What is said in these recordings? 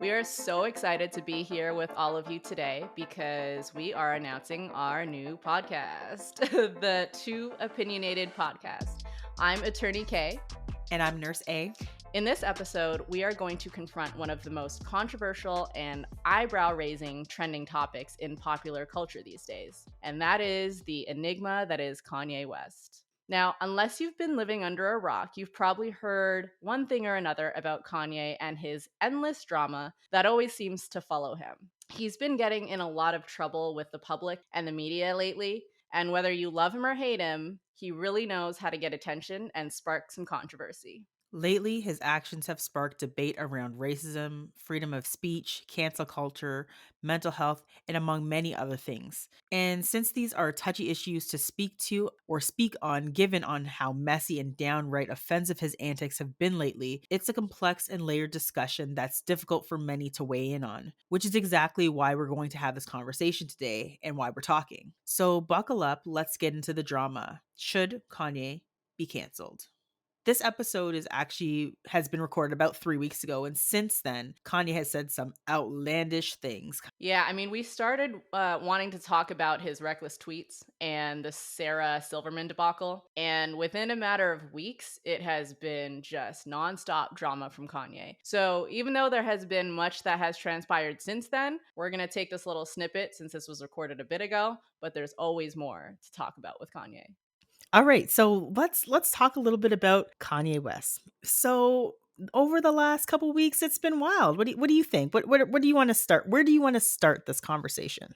We are so excited to be here with all of you today because we are announcing our new podcast, the Too Opinionated Podcast. I'm Attorney Kay. And I'm Nurse A. In this episode, we are going to confront one of the most controversial and eyebrow-raising trending topics in popular culture these days, and that is the enigma that is Kanye West. Now, unless you've been living under a rock, you've probably heard one thing or another about Kanye and his endless drama that always seems to follow him. He's been getting in a lot of trouble with the public and the media lately, and whether you love him or hate him, he really knows how to get attention and spark some controversy. Lately, his actions have sparked debate around racism, freedom of speech, cancel culture, mental health, and among many other things. And since these are touchy issues to speak to or speak on, given on how messy and downright offensive his antics have been lately, it's a complex and layered discussion that's difficult for many to weigh in on, which is exactly why we're going to have this conversation today and why we're talking. So buckle up, let's get into the drama. Should Kanye be canceled? This episode has been recorded about 3 weeks ago, and since then, Kanye has said some outlandish things. Yeah, I mean, we started wanting to talk about his reckless tweets and the Sarah Silverman debacle. And within a matter of weeks, it has been just nonstop drama from Kanye. So even though there has been much that has transpired since then, we're going to take this little snippet since this was recorded a bit ago, but there's always more to talk about with Kanye. All right, so let's talk a little bit about Kanye West. So over the last couple weeks, it's been wild. What do you think? What do you want to start? Where do you want to start this conversation?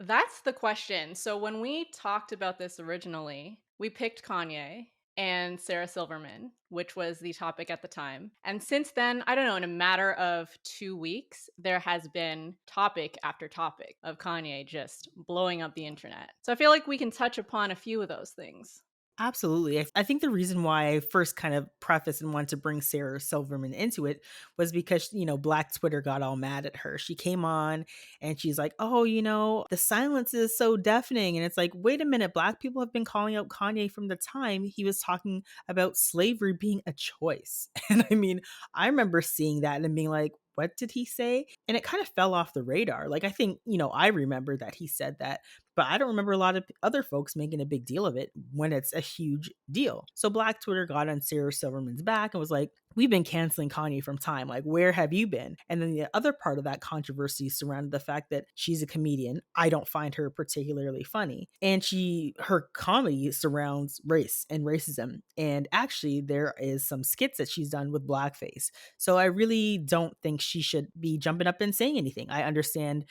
That's the question. So when we talked about this originally, we picked Kanye and Sarah Silverman, which was the topic at the time. And since then, I don't know, in a matter of 2 weeks, there has been topic after topic of Kanye just blowing up the internet. So I feel like we can touch upon a few of those things. Absolutely. I think the reason why I first kind of prefaced and wanted to bring Sarah Silverman into it was because, Black Twitter got all mad at her. She came on and she's like, oh, the silence is so deafening. And it's like, wait a minute, Black people have been calling out Kanye from the time he was talking about slavery being a choice. And I mean, I remember seeing that and being like, what did he say? And it kind of fell off the radar. Like, I think, I remember that he said that, but I don't remember a lot of other folks making a big deal of it when it's a huge deal. So Black Twitter got on Sarah Silverman's back and was like, we've been canceling Kanye from time. Like, where have you been? And then the other part of that controversy surrounded the fact that she's a comedian. I don't find her particularly funny. And her comedy surrounds race and racism. And actually, there is some skits that she's done with blackface. So I really don't think she should be jumping up and saying anything. I understand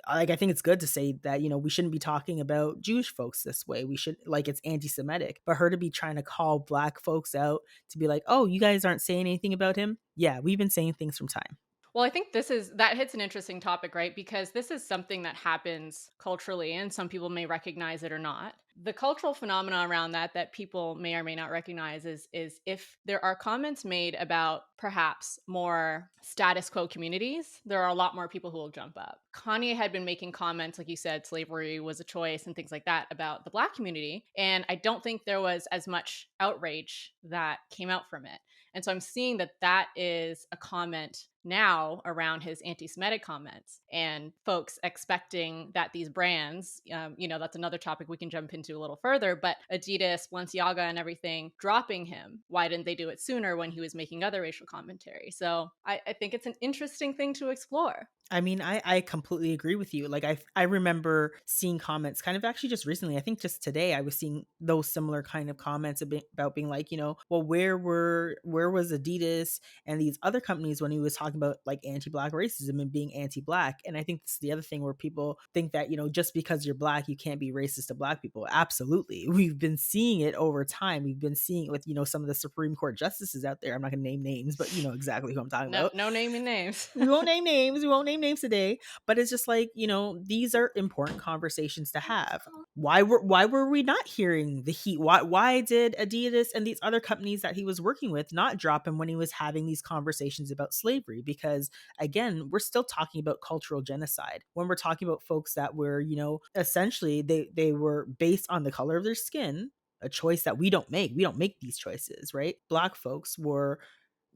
I think it's good to say that, we shouldn't be talking about Jewish folks this way. We should, like, it's anti-Semitic. But her to be trying to call Black folks out, to be like, oh, you guys aren't saying anything about him. Yeah, we've been saying things from time. Well, I think that hits an interesting topic, right? Because this is something that happens culturally, and some people may recognize it or not. The cultural phenomena around that people may or may not recognize is if there are comments made about perhaps more status quo communities, there are a lot more people who will jump up. Kanye had been making comments, like you said, slavery was a choice and things like that about the Black community, and I don't think there was as much outrage that came out from it. And so I'm seeing that is a comment now around his anti-Semitic comments and folks expecting that these brands, that's another topic we can jump into a little further, but Adidas, Balenciaga and everything dropping him. Why didn't they do it sooner when he was making other racial commentary? So I think it's an interesting thing to explore. I mean, I completely agree with you. Like, I remember seeing comments kind of actually just recently. I think just today I was seeing those similar kind of comments about being like, well, where was Adidas and these other companies when he was talking about like anti-Black racism and being anti-Black? And I think this is the other thing where people think that, just because you're Black, you can't be racist to Black people. Absolutely. We've been seeing it over time. We've been seeing it with, some of the Supreme Court justices out there. I'm not going to name names, but you know exactly who I'm talking about. No naming names. We won't name names. We won't name names today, but it's just like, these are important conversations to have. Why were we not hearing the heat? Why did Adidas and these other companies that he was working with not drop him when he was having these conversations about slavery? Because again, we're still talking about cultural genocide when we're talking about folks that were, essentially they were based on the color of their skin, a choice that we don't make. We don't make these choices, right? Black folks were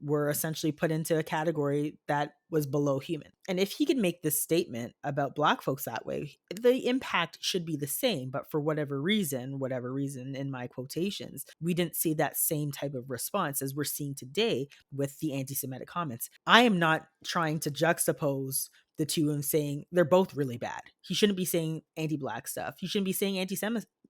were essentially put into a category that was below human. And if he could make this statement about black folks that way, the impact should be the same. But for whatever reason in my quotations, we didn't see that same type of response as we're seeing today with the anti Semitic comments. I am not trying to juxtapose the two and saying they're both really bad. He shouldn't be saying anti black stuff. He shouldn't be saying anti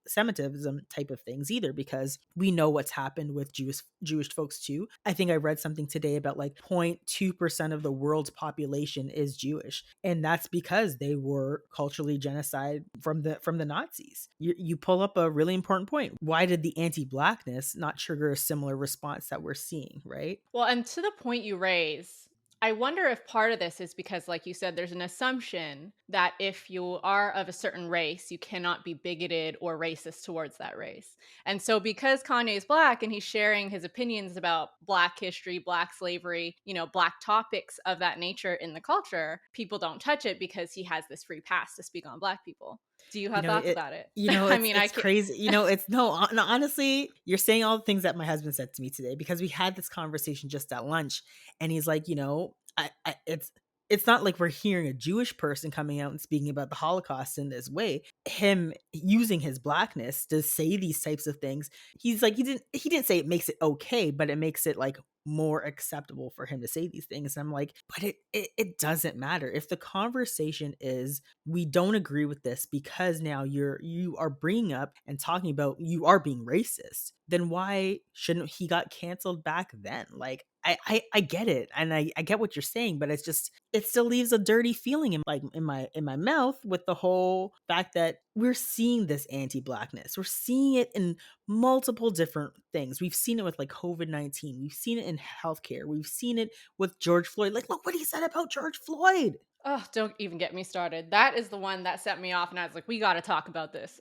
Semitism type of things either, because we know what's happened with Jewish folks too. I think I read something today about like 0.2% of the world's population is Jewish, and that's because they were culturally genocide from the Nazis. You pull up a really important point. Why did the anti-blackness not trigger a similar response that we're seeing, right? Well, and to the point you raise, I wonder if part of this is because, like you said, there's an assumption that if you are of a certain race, you cannot be bigoted or racist towards that race. And so, because Kanye is black and he's sharing his opinions about black history, black slavery, black topics of that nature in the culture, people don't touch it because he has this free pass to speak on black people. Do you You have know, thoughts about it? I it's mean, I it's can. crazy. It's no, honestly, you're saying all the things that my husband said to me today, because we had this conversation just at lunch, and he's like, it's not like we're hearing a Jewish person coming out and speaking about the Holocaust in this way. Him using his blackness to say these types of things, he's like, he didn't say it makes it okay, but it makes it like more acceptable for him to say these things. And I'm like, but it doesn't matter if the conversation is, we don't agree with this because now you are bringing up and talking about you are being racist, then why shouldn't he got canceled back then? Like, I get it, and I get what you're saying, but it's just, it still leaves a dirty feeling in like in my mouth with the whole fact that we're seeing this anti-blackness. We're seeing it in multiple different things. We've seen it with like COVID-19. We've seen it in healthcare. We've seen it with George Floyd. Like, look what he said about George Floyd. Oh, don't even get me started. That is the one that set me off, and I was like, "We got to talk about this."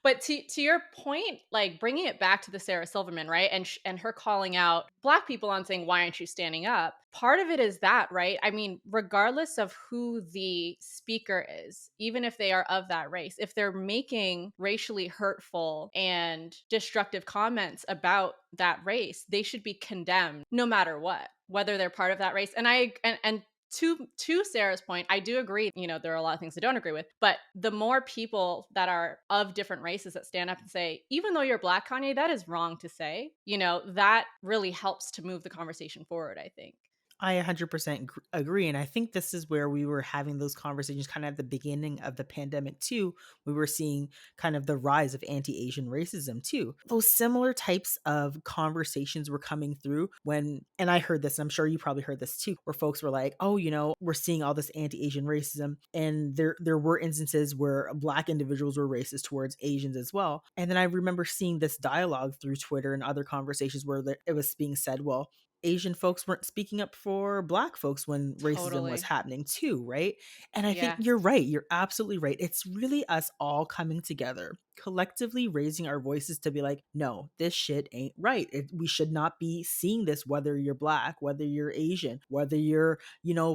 But to your point, like bringing it back to the Sarah Silverman, right, and her calling out black people on saying, "Why aren't you standing up?" Part of it is that, right? I mean, regardless of who the speaker is, even if they are of that race, if they're making racially hurtful and destructive comments about that race, they should be condemned no matter what, whether they're part of that race. And to Sarah's point, I do agree, there are a lot of things I don't agree with, but the more people that are of different races that stand up and say, even though you're black, Kanye, that is wrong to say, that really helps to move the conversation forward, I think. I 100% agree. And I think this is where we were having those conversations kind of at the beginning of the pandemic, too. We were seeing kind of the rise of anti Asian racism, too. Those similar types of conversations were coming through when, and I heard this, and I'm sure you probably heard this too, where folks were like, oh, we're seeing all this anti Asian racism. And there were instances where black individuals were racist towards Asians as well. And then I remember seeing this dialogue through Twitter and other conversations where it was being said, well, Asian folks weren't speaking up for black folks when racism was Totally. happening too, right? And I think Yeah. you're right. You're absolutely right. It's really us all coming together, collectively raising our voices to be like, no, this shit ain't right. We should not be seeing this, whether you're black, whether you're Asian, whether you're,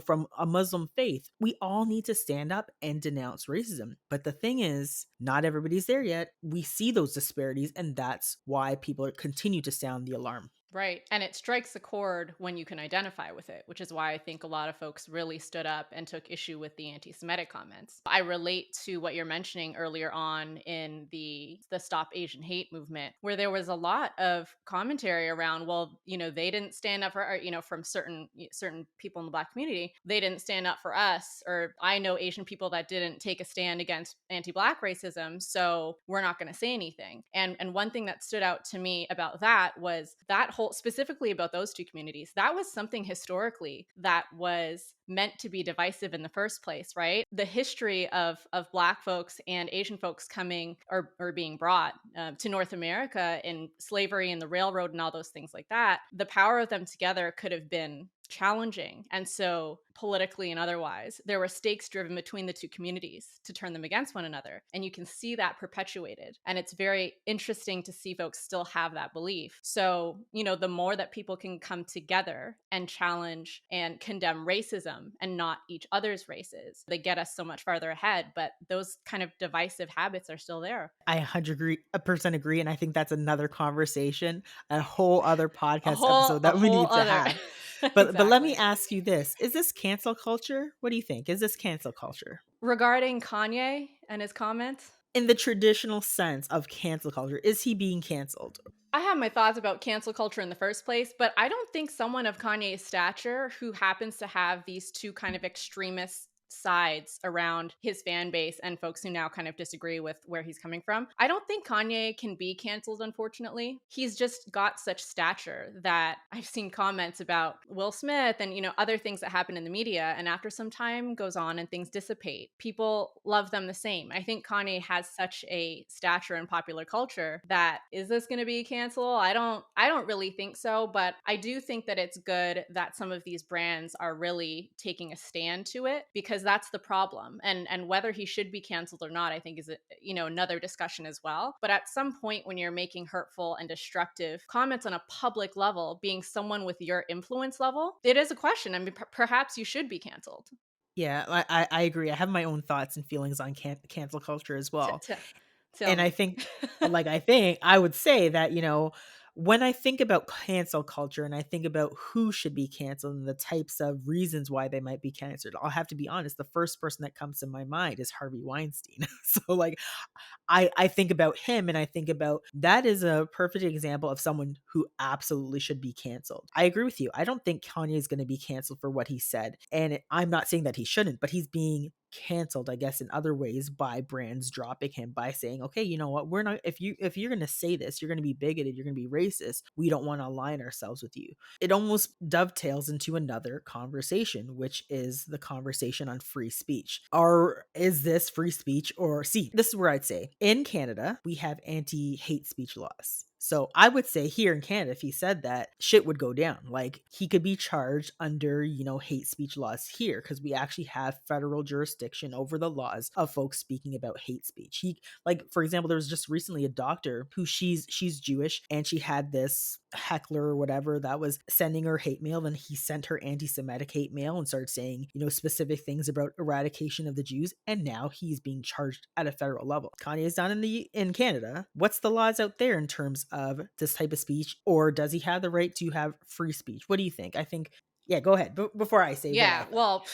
from a Muslim faith. We all need to stand up and denounce racism. But the thing is, not everybody's there yet. We see those disparities, and that's why people continue to sound the alarm. Right. And it strikes a chord when you can identify with it, which is why I think a lot of folks really stood up and took issue with the anti-Semitic comments. I relate to what you're mentioning earlier on in the Stop Asian Hate movement, where there was a lot of commentary around, well, they didn't stand up for, or, from certain people in the black community, they didn't stand up for us, or I know Asian people that didn't take a stand against anti-black racism, so we're not going to say anything. And one thing that stood out to me about that was that whole, specifically about those two communities, that was something historically that was meant to be divisive in the first place, right? The history of black folks and Asian folks coming or being brought to North America in slavery and the railroad and all those things like that, the power of them together could have been challenging and so politically and otherwise, there were stakes driven between the two communities to turn them against one another. And you can see that perpetuated. And it's very interesting to see folks still have that belief. So, the more that people can come together and challenge and condemn racism and not each other's races, they get us so much farther ahead. But those kind of divisive habits are still there. I 100% agree, and I think that's another conversation, a whole other A podcast whole episode a that we whole need to other have. But let me exactly. ask you this: is this cancel culture? What do you think? Is this cancel culture Regarding Kanye and his comments, in the traditional sense of cancel culture? Is he being canceled? I have my thoughts about cancel culture in the first place, but I don't think someone of Kanye's stature who happens to have these two kind of extremist sides around his fan base and folks who now kind of disagree with where he's coming from. I don't think Kanye can be canceled, unfortunately. He's just got such stature that I've seen comments about Will Smith and, other things that happen in the media. And after some time goes on and things dissipate, people love them the same. I think Kanye has such a stature in popular culture that is this going to be canceled? I don't really think so, but I do think that it's good that some of these brands are really taking a stand to it, because that's the problem. And whether he should be canceled or not, I think is another discussion as well. But at some point when you're making hurtful and destructive comments on a public level, being someone with your influence level, it is a question. I mean, perhaps you should be canceled. Yeah, I agree. I have my own thoughts and feelings on cancel culture as T- well. t- tell And me. I think I would say that, when I think about cancel culture and I think about who should be canceled and the types of reasons why they might be canceled, I'll have to be honest, the first person that comes to my mind is Harvey Weinstein. So like I think about him and I think about that is a perfect example of someone who absolutely should be canceled. I agree with you. I don't think Kanye is going to be canceled for what he said. And I'm not saying that he shouldn't, but he's being canceled, I guess, in other ways by brands dropping him by saying, okay, you know what, we're not, if you're going to say this, you're going to be bigoted, you're going to be racist, we don't want to align ourselves with you. It almost dovetails into another conversation, which is the conversation on free speech. Is this free speech? Or see, this is where I'd say in Canada, we have anti-hate speech laws. So I would say here in Canada, if he said that, shit would go down. Like he could be charged under, hate speech laws here because we actually have federal jurisdiction over the laws of folks speaking about hate speech. Like, for example, there was just recently a doctor who she's Jewish and she had this heckler or whatever that was sending her hate mail. Then he sent her anti-Semitic hate mail and started saying, specific things about eradication of the Jews. And now he's being charged at a federal level. Kanye is not in Canada. What's the laws out there in terms of this type of speech? Or does he have the right to have free speech? What do you think? I think, yeah, go ahead. Before I say what I Yeah, think. well,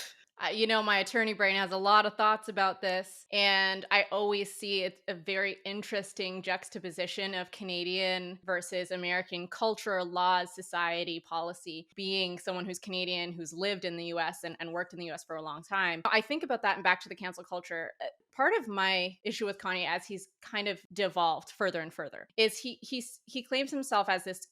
my attorney brain has a lot of thoughts about this, and I always see it a very interesting juxtaposition of Canadian versus American culture, laws, society, policy. Being someone who's Canadian, who's lived in the US and worked in the US for a long time, I think about that and back to the cancel culture. Part of my issue with Kanye, as he's kind of devolved further and further, is he claims himself as this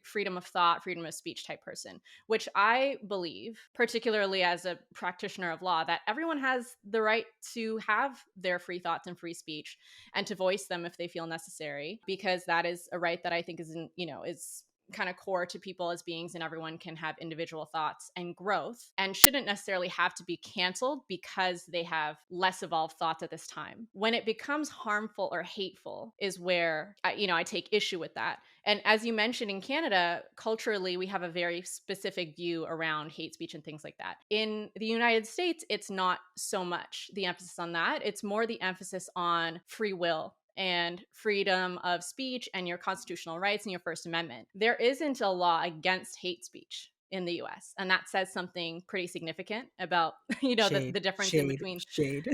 freedom of thought, freedom of speech type person, which I believe, particularly as a practitioner of law, that everyone has the right to have their free thoughts and free speech and to voice them if they feel necessary, because that is a right that I think is kind of core to people as beings, and everyone can have individual thoughts and growth and shouldn't necessarily have to be canceled because they have less evolved thoughts at this time. When it becomes harmful or hateful is where I take issue with that. And as you mentioned, in Canada, culturally, we have a very specific view around hate speech and things like that. In the United States, it's not so much the emphasis on that. It's more the emphasis on free will and freedom of speech and your constitutional rights and your First Amendment. There isn't a law against hate speech in the US. And that says something pretty significant about, the Shade, difference in shade, between shade.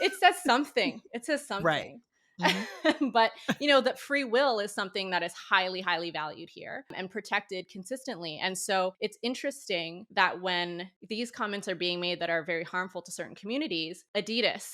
it says something. It says Right. something. Hmm. But that free will is something that is highly, highly valued here and protected consistently. And so it's interesting that when these comments are being made that are very harmful to certain communities, Adidas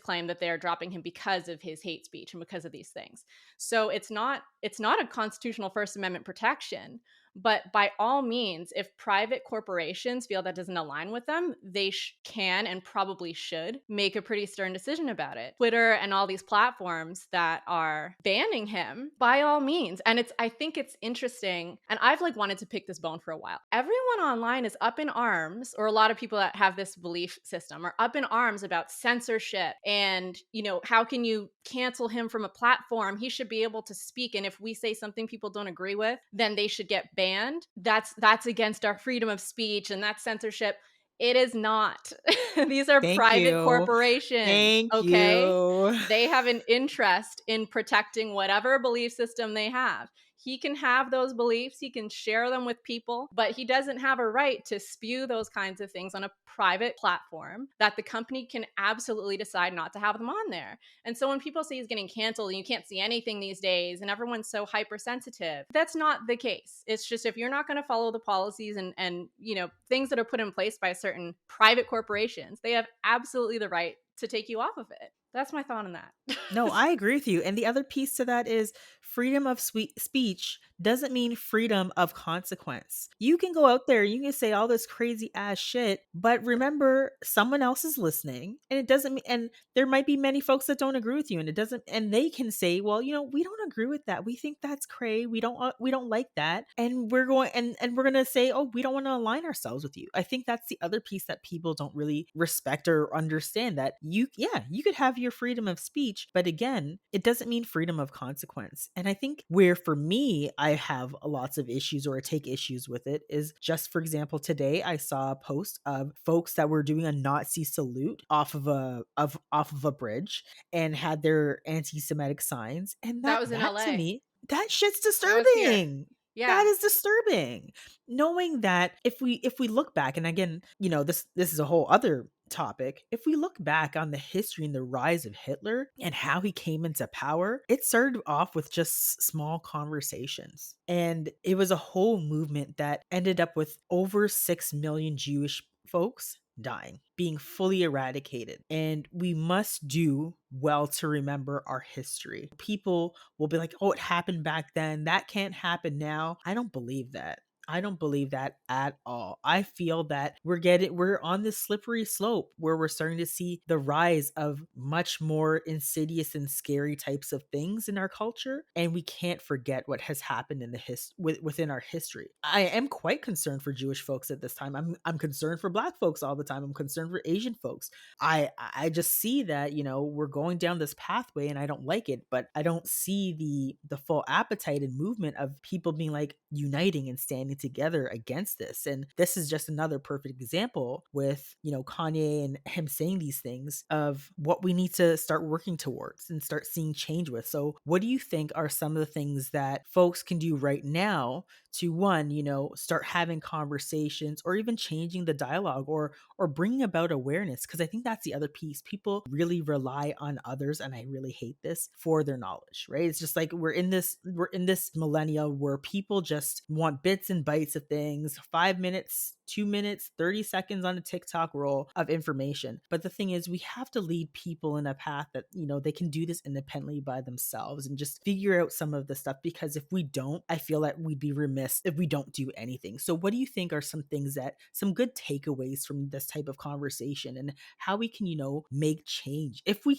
claimed that they're dropping him because of his hate speech and because of these things. So it's not a constitutional First Amendment protection, But by all means, if private corporations feel that doesn't align with them, they can and probably should make a pretty stern decision about it. Twitter and all these platforms that are banning him, by all means. And I think it's interesting. And I've like wanted to pick this bone for a while. Everyone online is up in arms, or a lot of people that have this belief system are up in arms about censorship and, how can you cancel him from a platform? He should be able to speak. And if we say something people don't agree with, then they should get banned. That's against our freedom of speech and that's censorship. It is not. These are Thank private you. corporations, Thank okay? you. They have an interest in protecting whatever belief system they have. He can have those beliefs, he can share them with people, but he doesn't have a right to spew those kinds of things on a private platform that the company can absolutely decide not to have them on there. And so when people say he's getting canceled and you can't see anything these days and everyone's so hypersensitive, that's not the case. It's just if you're not going to follow the policies and things that are put in place by certain private corporations, they have absolutely the right to take you off of it. That's my thought on that. No, I agree with you. And the other piece to that is freedom of speech doesn't mean freedom of consequence. You can go out there, you can say all this crazy ass shit, but remember someone else is listening and it doesn't mean, and there might be many folks that don't agree with you and it doesn't, and they can say, well, we don't agree with that. We think that's cray. We don't like that. And we're going, and we're going to say, oh, we don't want to align ourselves with you. I think that's the other piece that people don't really respect or understand, that you could have your freedom of speech, but again, it doesn't mean freedom of consequence. And I think where for me, I have lots of issues or I take issues with it is just, for example, today I saw a post of folks that were doing a Nazi salute off of a bridge and had their anti-Semitic signs. And That that was in that to LA. me, that shit's That was here. disturbing. That Yeah. is disturbing. Knowing that if we look back, and again, this is a whole other topic. If we look back on the history and the rise of Hitler and how he came into power, it started off with just small conversations. And it was a whole movement that ended up with over 6 million Jewish folks dying, being fully eradicated. And we must do well to remember our history. People will be like, oh, it happened back then. That can't happen now. I don't believe that. I don't believe that at all. I feel that we're on this slippery slope where we're starting to see the rise of much more insidious and scary types of things in our culture, and we can't forget what has happened in within our history. I am quite concerned for Jewish folks at this time. I'm concerned for Black folks all the time. I'm concerned for Asian folks. I just see that we're going down this pathway and I don't like it, but I don't see the full appetite and movement of people being like uniting and standing together against this. And this is just another perfect example with Kanye and him saying these things of what we need to start working towards and start seeing change with. So what do you think are some of the things that folks can do right now to, one, start having conversations or even changing the dialogue or bringing about awareness? Because I think that's the other piece. People really rely on others, and I really hate this, for their knowledge, right? It's just like we're in this millennia where people just want bits and bytes of things, 5 minutes, 2 minutes, 30 seconds on a TikTok roll of information. But the thing is, we have to lead people in a path that, they can do this independently by themselves and just figure out some of the stuff. Because if we don't, I feel that we'd be remiss if we don't do anything. So what do you think are some things some good takeaways from this type of conversation, and how we can, make change? If we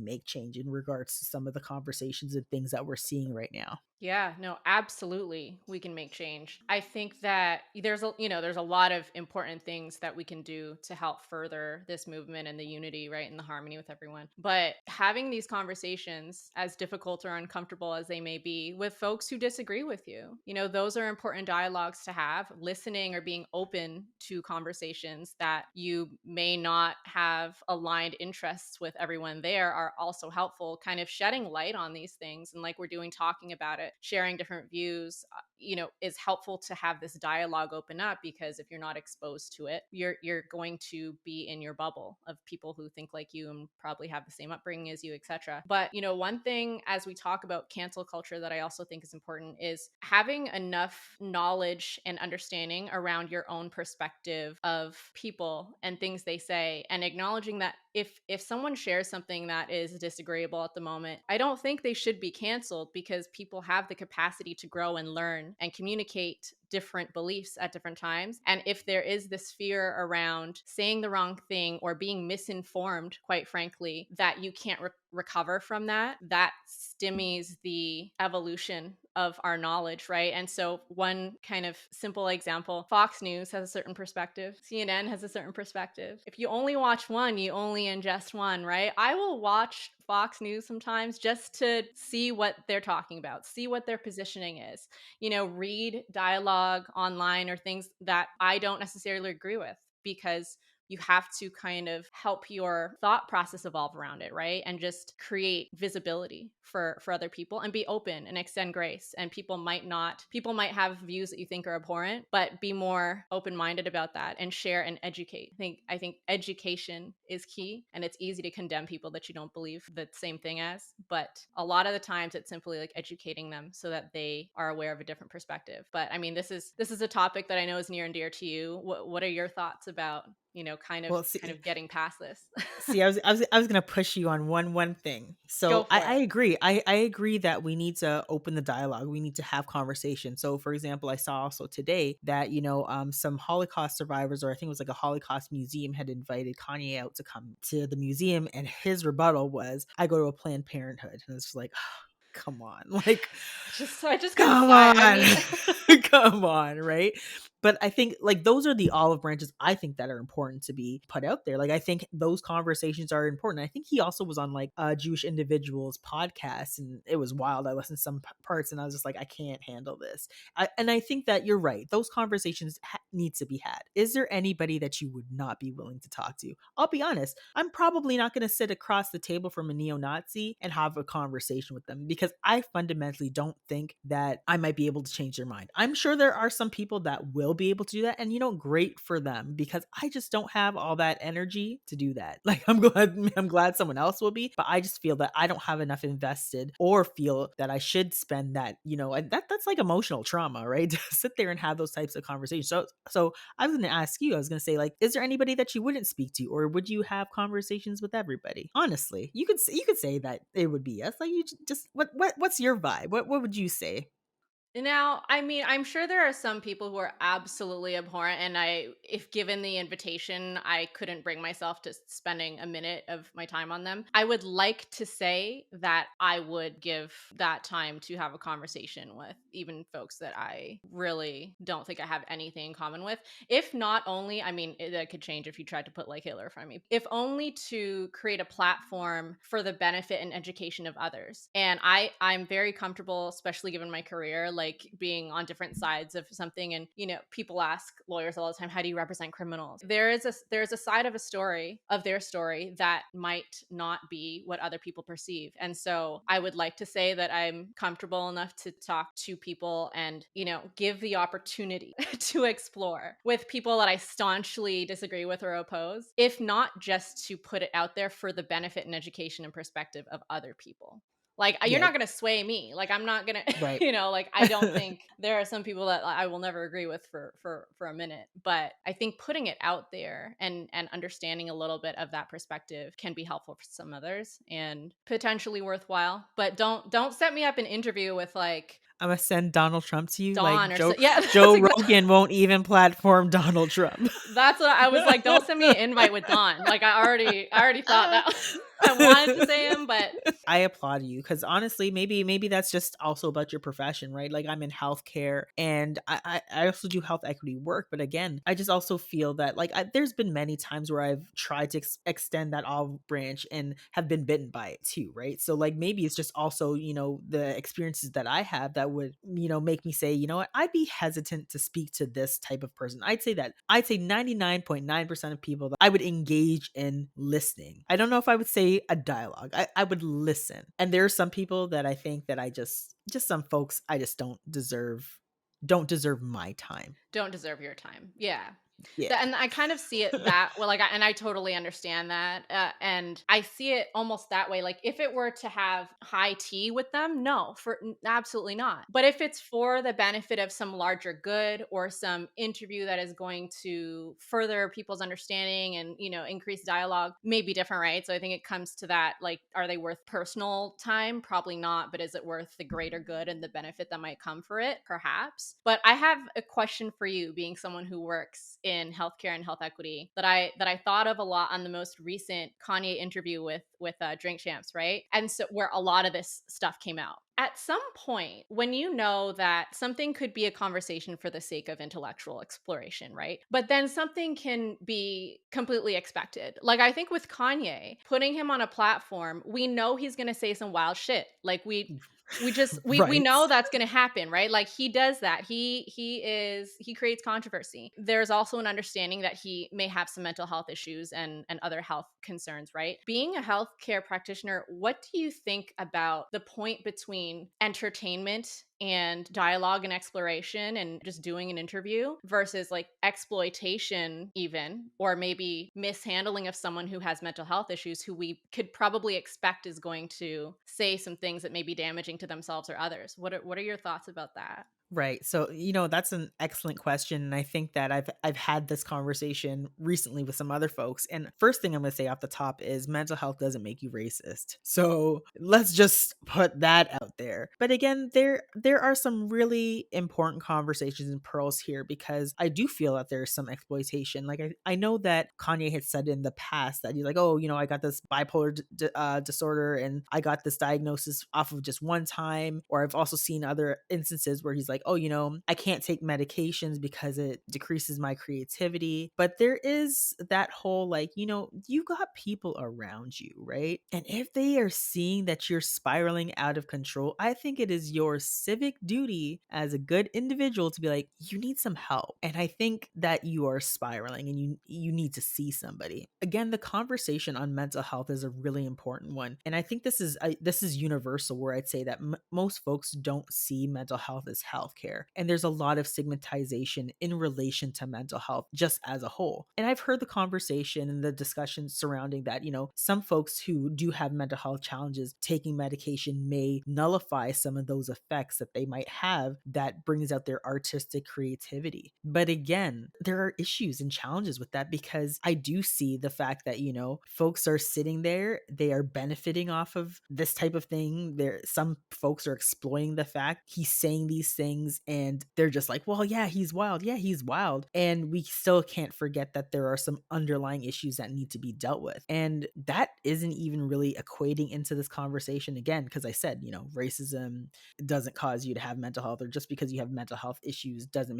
make change in regards to some of the conversations and things that we're seeing right now? Yeah, no, absolutely. We can make change. I think that there's a lot of important things that we can do to help further this movement and the unity, right? And the harmony with everyone. But having these conversations, as difficult or uncomfortable as they may be, with folks who disagree with you, those are important dialogues to have. Listening or being open to conversations that you may not have aligned interests with everyone there are also helpful, kind of shedding light on these things. And like we're doing, talking about it, sharing different views, is helpful to have this dialogue open up, because if you're not exposed to it, you're going to be in your bubble of people who think like you and probably have the same upbringing as you, etc. But one thing as we talk about cancel culture that I also think is important is having enough knowledge and understanding around your own perspective of people and things they say, and acknowledging that if someone shares something that is disagreeable at the moment, I don't think they should be canceled, because people have the capacity to grow and learn and communicate different beliefs at different times. And if there is this fear around saying the wrong thing or being misinformed, quite frankly, that you can't recover from that, that stymies the evolution of our knowledge, right? And so, one kind of simple example, Fox News has a certain perspective, CNN has a certain perspective. If you only watch one, you only ingest one, right? I will watch Fox News sometimes just to see what they're talking about, see what their positioning is, read dialogue online or things that I don't necessarily agree with, because you have to kind of help your thought process evolve around it, right? And just create visibility for other people, and be open and extend grace. And people might have views that you think are abhorrent, but be more open-minded about that and share and educate. I think education is key, and it's easy to condemn people that you don't believe the same thing as, but a lot of the times it's simply like educating them so that they are aware of a different perspective. But I mean, this is a topic that I know is near and dear to you. What are your thoughts about, kind of Well, kind of getting past this? see, I was gonna push you on one thing. Go So I, for I it. agree. I agree that we need to open the dialogue. We need to have conversation. So, for example, I saw also today that some Holocaust survivors, or I think it was like a Holocaust museum, had invited Kanye out to come to the museum, and his rebuttal was, "I go to a Planned Parenthood," and it's just like, come on, like, I just gotta come sigh. I on. mean, Come on, right? But I think like those are the olive branches I think that are important to be put out there. Like I think those conversations are important. I think he also was on like a Jewish individuals podcast, and it was wild. I listened to some parts and I was just like, I can't handle this. And I think that you're right. Those conversations need to be had. Is there anybody that you would not be willing to talk to? I'll be honest. I'm probably not going to sit across the table from a neo-Nazi and have a conversation with them, because I fundamentally don't think that I might be able to change their mind. I'm sure there are some people that will be able to do that, and great for them, because I just don't have all that energy to do that. Like I'm glad someone else will be, but I just feel that I don't have enough invested, or feel that I should spend that, and that's like emotional trauma, right? To sit there and have those types of conversations. So I was going to ask you, I was going to say, like, is there anybody that you wouldn't speak to, or would you have conversations with everybody? Honestly, you could say that it would be yes. Like, just what's your vibe? What would you say? now, I mean, I'm sure there are some people who are absolutely abhorrent, and if given the invitation, I couldn't bring myself to spending a minute of my time on them. I would like to say that I would give that time to have a conversation with even folks that I really don't think I have anything in common with. If not only, I mean, that could change if you tried to put like Hitler in front of me, if only to create a platform for the benefit and education of others. And I'm very comfortable, especially given my career, like being on different sides of something. And people ask lawyers all the time, how do you represent criminals? There's a side of a story, of their story, that might not be what other people perceive. And so I would like to say that I'm comfortable enough to talk to people and give the opportunity to explore with people that I staunchly disagree with or oppose, if not just to put it out there for the benefit and education and perspective of other people. Like, you're Yeah, not going to sway me. Like, I'm not going to, right. like, I don't think there are some people that I will never agree with for a minute. But I think putting it out there and understanding a little bit of that perspective can be helpful for some others and potentially worthwhile. But don't set me up an interview with like I'm gonna send Donald Trump to you. Like Dawn or so. Joe Yeah, Joe Rogan won't even platform Donald Trump. that's what I was like. Don't send me an invite with Dawn. Like, I already thought that. I wanted to say him, but I applaud you, because honestly, maybe that's just also about your profession, right? Like I'm in healthcare, and I also do health equity work. But again, I just also feel that like there's been many times where I've tried to extend that olive branch and have been bitten by it too, right? So like maybe it's just also the experiences that I have that would make me say, what, I'd be hesitant to speak to this type of person. I'd say 99.9% of people that I would engage in listening. I don't know if I would say a dialogue. I would listen. And there are some people that I think that I just some folks I just don't deserve my time. don't deserve your time. Yeah. Yeah. And I kind of see it that well, like, and I totally understand that, and I see it almost that way. Like, if it were to have high tea with them, no, absolutely not. But if it's for the benefit of some larger good or some interview that is going to further people's understanding and increase dialogue, may be different, right? So I think it comes to that. Like, are they worth personal time? Probably not. But is it worth the greater good and the benefit that might come for it? Perhaps. But I have a question for you, being someone who works in healthcare and health equity, that I thought of a lot on the most recent Kanye interview with Drink Champs, right? And so where a lot of this stuff came out. At some point, when you know that something could be a conversation for the sake of intellectual exploration, right? But then something can be completely expected. Like, I think with Kanye, putting him on a platform, we know he's going to say some wild shit. Like, we Right. know that's going to happen, right? Like, he does that. He creates controversy. There's also an understanding that he may have some mental health issues and other health concerns, right? Being a healthcare practitioner, what do you think about the point between entertainment and dialogue and exploration and just doing an interview versus like exploitation, even, or maybe mishandling of someone who has mental health issues, who we could probably expect is going to say some things that may be damaging to themselves or others? What are your thoughts about that? Right. So, that's an excellent question. And I think that I've had this conversation recently with some other folks. And first thing I'm gonna say off the top is mental health doesn't make you racist. So let's just put that out there. But again, there are some really important conversations and pearls here, because I do feel that there's some exploitation. Like, I know that Kanye had said in the past that he's like, oh, I got this bipolar disorder, and I got this diagnosis off of just one time. Or I've also seen other instances where he's like, oh, I can't take medications because it decreases my creativity. But there is that whole, like, you got people around you, right? And if they are seeing that you're spiraling out of control, I think it is your civic duty as a good individual to be like, you need some help. And I think that you are spiraling and you need to see somebody. Again, the conversation on mental health is a really important one. And I think this is universal, where I'd say that most folks don't see mental health as healthcare. And there's a lot of stigmatization in relation to mental health just as a whole. And I've heard the conversation and the discussion surrounding that, some folks who do have mental health challenges, taking medication may nullify some of those effects that they might have that brings out their artistic creativity. But again, there are issues and challenges with that, because I do see the fact that, folks are sitting there, they are benefiting off of this type of thing. Some folks are exploiting the fact he's saying these things, and they're just like, well, yeah, he's wild. Yeah, he's wild. And we still can't forget that there are some underlying issues that need to be dealt with. And that isn't even really equating into this conversation, again, because I said, racism doesn't cause you to have mental health, or just because you have mental health issues doesn't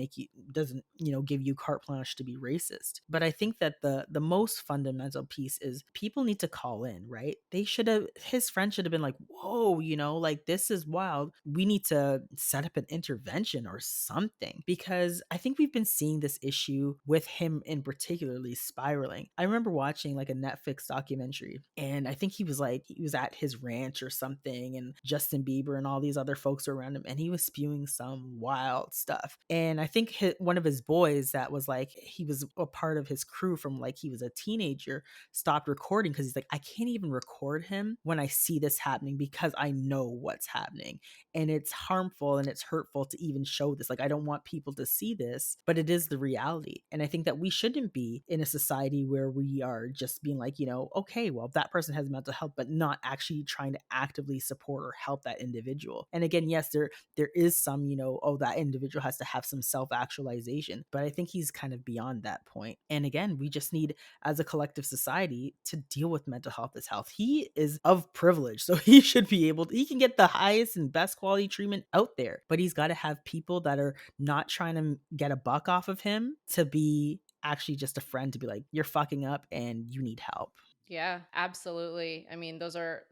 give you carte blanche to be racist. But I think that the most fundamental piece is people need to call in, right? His friend should have been like, whoa, like, this is wild. We need to set up an intervention or something, because I think we've been seeing this issue with him in particularly spiraling. I remember watching like a Netflix documentary, and I think he was at his ranch or something, and Justin Bieber and all these other folks were around him, and he was spewing some wild stuff. And I think one of his boys, that was like, he was a part of his crew from like he was a teenager, stopped recording, because he's like, I can't even record him when I see this happening, because I know what's happening, and it's harmful and it's hurtful to even show this. Like, I don't want people to see this, but it is the reality. And I think that we shouldn't be in a society where we are just being like, okay, well, that person has mental health, but not actually trying to actively support or help that individual. And again, yes, there is some, oh, that individual has to have some self-actualization, but I think he's kind of beyond that point. And again, we just need, as a collective society, to deal with mental health as health. He is of privilege, so he should be he can get the highest and best quality treatment out there, but he's got to have people that are not trying to get a buck off of him, to be actually just a friend, to be like, you're fucking up and you need help. Yeah, absolutely. I mean, those are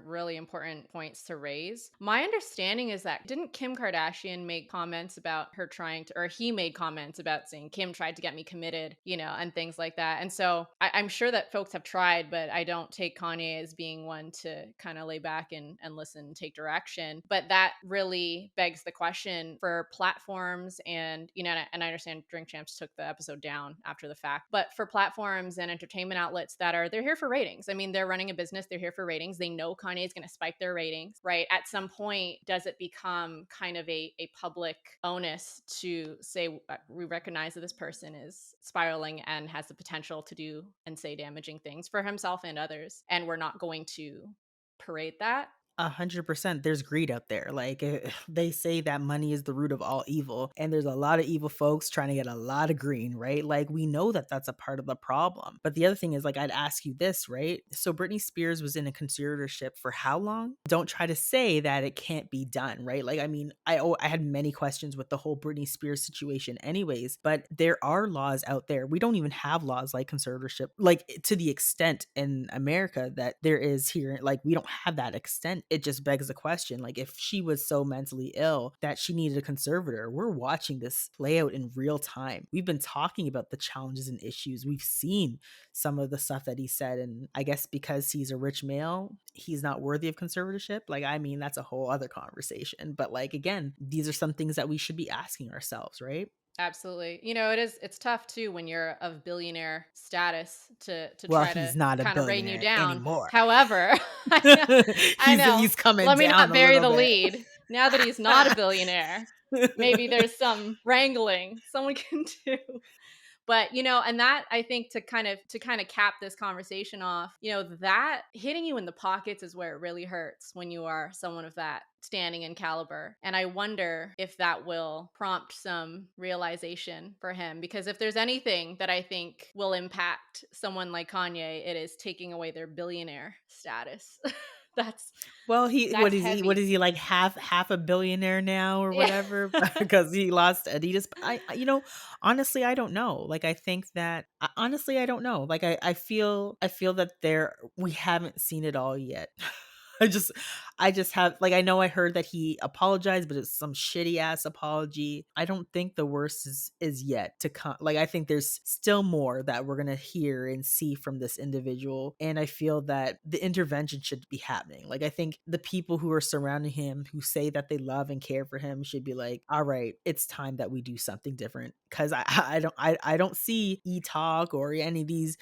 really important points to raise. My understanding is that didn't Kim Kardashian make comments about her trying to, or he made comments about saying Kim tried to get me committed, and things like that. And so I'm sure that folks have tried, but I don't take Kanye as being one to kind of lay back and listen and take direction. But that really begs the question for platforms and I understand Drink Champs took the episode down after the fact, but for platforms and entertainment outlets they're here for ratings. I mean, they're running a business, they're here for ratings. They know Kanye is going to spike their ratings, right? At some point, does it become kind of a public onus to say, we recognize that this person is spiraling and has the potential to do and say damaging things for himself and others, and we're not going to parade that? 100%. There's greed out there. Like they say that money is the root of all evil, and there's a lot of evil folks trying to get a lot of green, right? Like we know that that's a part of the problem. But the other thing is, like, I'd ask you this, right? So Britney Spears was in a conservatorship for how long? Don't try to say that it can't be done, right? Like, I mean, I had many questions with the whole Britney Spears situation, anyways. But there are laws out there. We don't even have laws like conservatorship, like to the extent in America that there is here. Like we don't have that extent. It just begs the question, like, if she was so mentally ill that she needed a conservator, we're watching this play out in real time. We've been talking about the challenges and issues. We've seen some of the stuff that he said. And I guess because he's a rich male, he's not worthy of conservatorship. Like, I mean, that's a whole other conversation. But like, again, these are some things that we should be asking ourselves, right? Absolutely. It's tough too when you're of billionaire status to Well, try he's to not a kind of rein you billionaire down. anymore. However, I know, I know. He's coming Let me down not a bury little the bit. lead. Now that he's not a billionaire, maybe there's some wrangling someone can do. But and that, I think, to kind of cap this conversation off, that hitting you in the pockets is where it really hurts when you are someone of that standing and caliber. And I wonder if that will prompt some realization for him, because if there's anything that I think will impact someone like Kanye, it is taking away their billionaire status. that's Well, that's what heavy. is he, like, half a billionaire now or Yeah. whatever because he lost Adidas? Honestly, I don't know. Like, I think that honestly, I don't know. Like, I feel that we haven't seen it all yet. I just I just have, like, I know I heard that he apologized, but it's some shitty ass apology. I don't think the worst is yet to come. Like, I think there's still more that we're gonna hear and see from this individual. And I feel that the intervention should be happening. Like, I think the people who are surrounding him, who say that they love and care for him, should be like, all right, it's time that we do something different. Cause I don't see E-Talk or any of these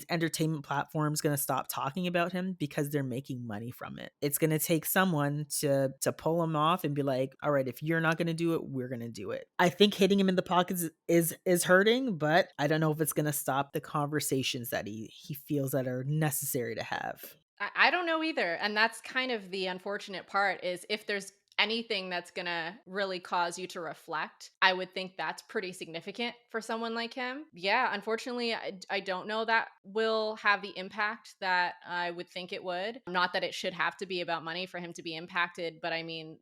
entertainment platforms going to stop talking about him because they're making money from it. It's going to take someone to pull him off and be like, all right, if you're not going to do it, we're going to do it. I think hitting him in the pockets is hurting, but I don't know if it's going to stop the conversations that he feels that are necessary to have. I don't know either. And that's kind of the unfortunate part, is if there's anything that's going to really cause you to reflect, I would think that's pretty significant for someone like him. Yeah, unfortunately, I don't know that will have the impact that I would think it would. Not that it should have to be about money for him to be impacted, but I mean,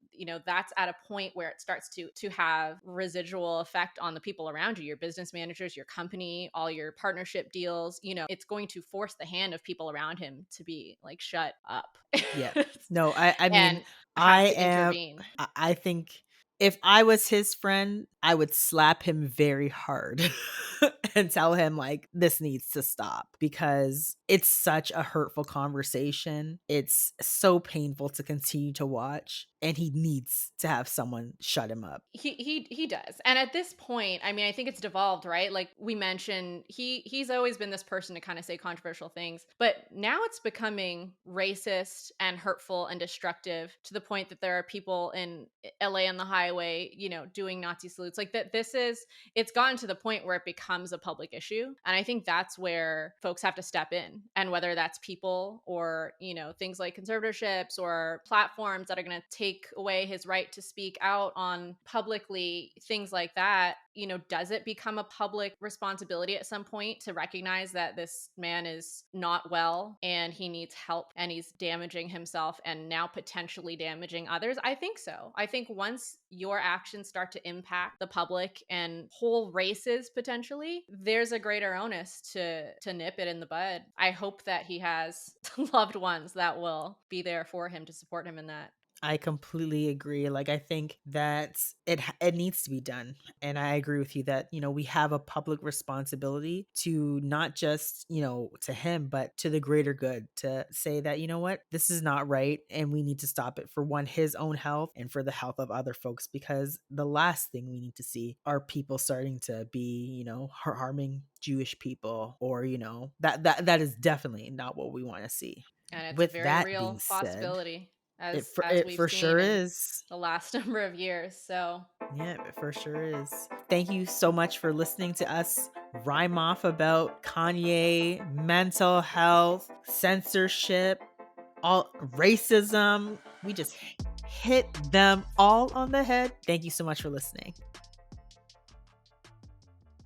that's at a point where it starts to have residual effect on the people around you, your business managers, your company, all your partnership deals. It's going to force the hand of people around him to be like, shut up. Yeah. No, I mean, And have I to am intervene. I think if I was his friend, I would slap him very hard and tell him, like, this needs to stop because it's such a hurtful conversation. It's so painful to continue to watch, and he needs to have someone shut him up. He does. And at this point, I mean, I think it's devolved, right? Like we mentioned, he's always been this person to kind of say controversial things, but now it's becoming racist and hurtful and destructive to the point that there are people in LA on the highway, doing Nazi salutes. Like that it's gotten to the point where it becomes a public issue. And I think that's where folks have to step in. And whether that's people or, things like conservatorships or platforms that are going to take away his right to speak out on publicly, things like that, does it become a public responsibility at some point to recognize that this man is not well and he needs help and he's damaging himself and now potentially damaging others? I think so. I think once your actions start to impact the public and whole races potentially, there's a greater onus to nip it in the bud. I hope that he has loved ones that will be there for him to support him in that. I completely agree. Like, I think that it needs to be done. And I agree with you that, we have a public responsibility to not just, to him, but to the greater good, to say that, you know what, this is not right and we need to stop it for one, his own health and for the health of other folks, because the last thing we need to see are people starting to be, harming Jewish people, or, that is definitely not what we want to see. And it's a With very that being real said, possibility it as it we've for seen sure in is. the last number of years. So, Yeah, it for sure is. Thank you so much for listening to us rhyme off about Kanye, mental health, censorship, all racism. We just hit them all on the head. Thank you so much for listening.